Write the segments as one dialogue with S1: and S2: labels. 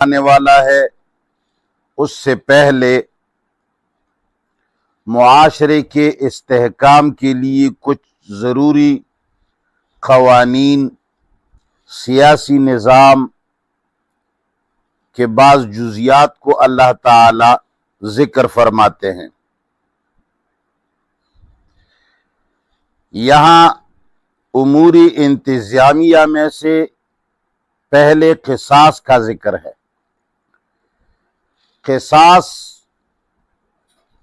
S1: آنے والا ہے اس سے پہلے معاشرے کے استحکام کے لیے کچھ ضروری قوانین، سیاسی نظام کے بعض جزیات کو اللہ تعالی ذکر فرماتے ہیں۔ یہاں امور انتظامیہ میں سے پہلے قصاص کا ذکر ہے۔ قصاص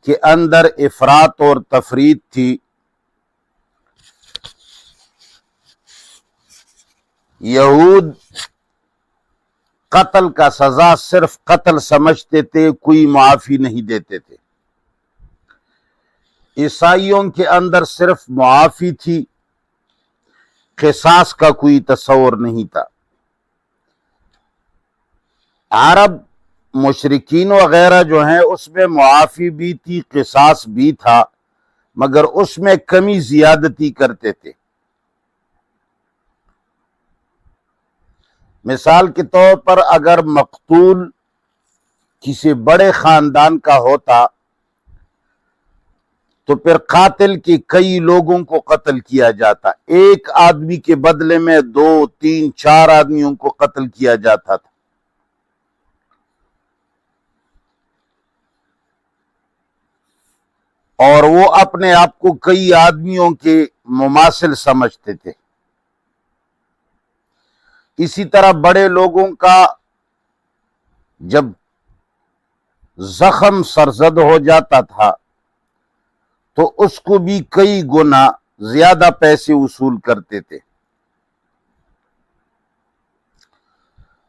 S1: کے اندر افراط اور تفریط تھی۔ یہود قتل کا سزا صرف قتل سمجھتے تھے، کوئی معافی نہیں دیتے تھے۔ عیسائیوں کے اندر صرف معافی تھی، قصاص کا کوئی تصور نہیں تھا۔ عرب مشرکین وغیرہ جو ہیں اس میں معافی بھی تھی، قصاص بھی تھا، مگر اس میں کمی زیادتی کرتے تھے۔ مثال کے طور پر اگر مقتول کسی بڑے خاندان کا ہوتا تو پھر قاتل کے کئی لوگوں کو قتل کیا جاتا، ایک آدمی کے بدلے میں 2، 3، 4 آدمیوں کو قتل کیا جاتا تھا۔ اور وہ اپنے آپ کو کئی آدمیوں کے مماثل سمجھتے تھے۔ اسی طرح بڑے لوگوں کا جب زخم سرزد ہو جاتا تھا تو اس کو بھی کئی گنا زیادہ پیسے وصول کرتے تھے۔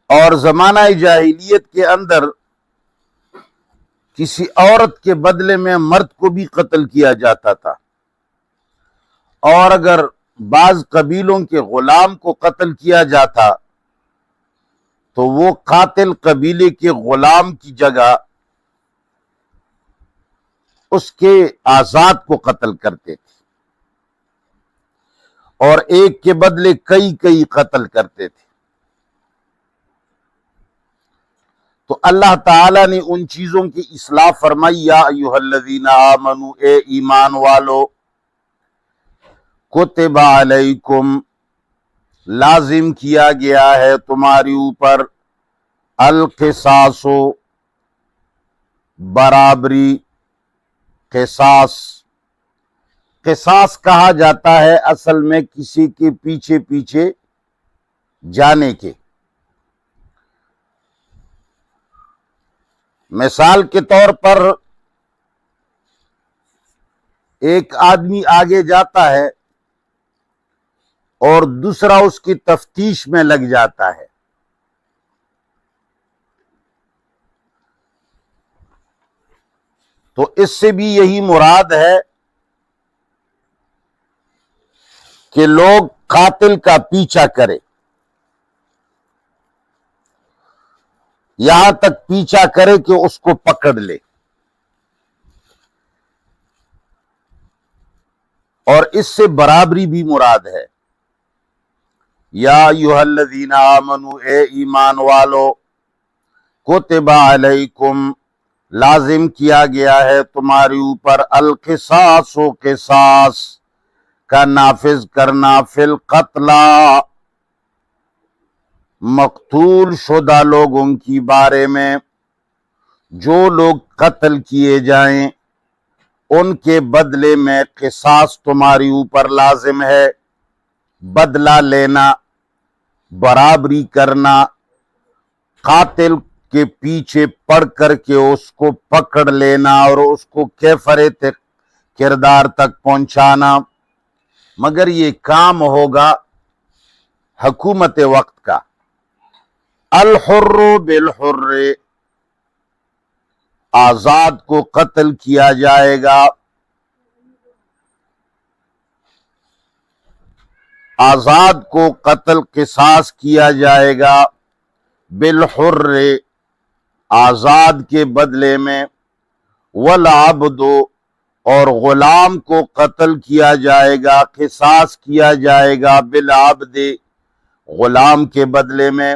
S1: اور زمانہ جاہلیت کے اندر کسی عورت کے بدلے میں مرد کو بھی قتل کیا جاتا تھا، اور اگر بعض قبیلوں کے غلام کو قتل کیا جاتا تو وہ قاتل قبیلے کے غلام کی جگہ اس کے آزاد کو قتل کرتے تھے، اور ایک کے بدلے کئی قتل کرتے تھے۔ تو اللہ تعالیٰ نے ان چیزوں کی اصلاح فرمائی۔ یا ایھا الذین آمنوا، اے ایمان والو، کتب علیکم، لازم کیا گیا ہے تمہاری اوپر، القصاص، برابری، قصاص۔ قصاص کہا جاتا ہے اصل میں کسی کے پیچھے جانے کے۔ مثال کے طور پر ایک آدمی آگے جاتا ہے اور دوسرا اس کی تفتیش میں لگ جاتا ہے، تو اس سے بھی یہی مراد ہے کہ لوگ قاتل کا پیچھا کرے، یہاں تک پیچھا کرے کہ اس کو پکڑ لے۔ اور اس سے برابری بھی مراد ہے۔ یا ایھا الذین آمنوا، اے ایمان والو، کتب علیکم، لازم کیا گیا ہے تمہاری اوپر، القصاص، قصاص کا نافذ کرنا، فی القتلی، مقتول شدہ لوگوں کی بارے میں، جو لوگ قتل کیے جائیں ان کے بدلے میں قصاص تمہاری اوپر لازم ہے۔ بدلہ لینا، برابری کرنا، قاتل کے پیچھے پڑ کر کے اس کو پکڑ لینا اور اس کو کیفر کردار تک پہنچانا، مگر یہ کام ہوگا حکومت وقت کا۔ الحر بالحر، آزاد کو قتل کیا جائے گا، آزاد کو قتل قصاص کیا جائے گا، بالحر، آزاد کے بدلے میں، والعبد، اور غلام کو قتل کیا جائے گا، قصاص کیا جائے گا، بالعبد، غلام کے بدلے میں،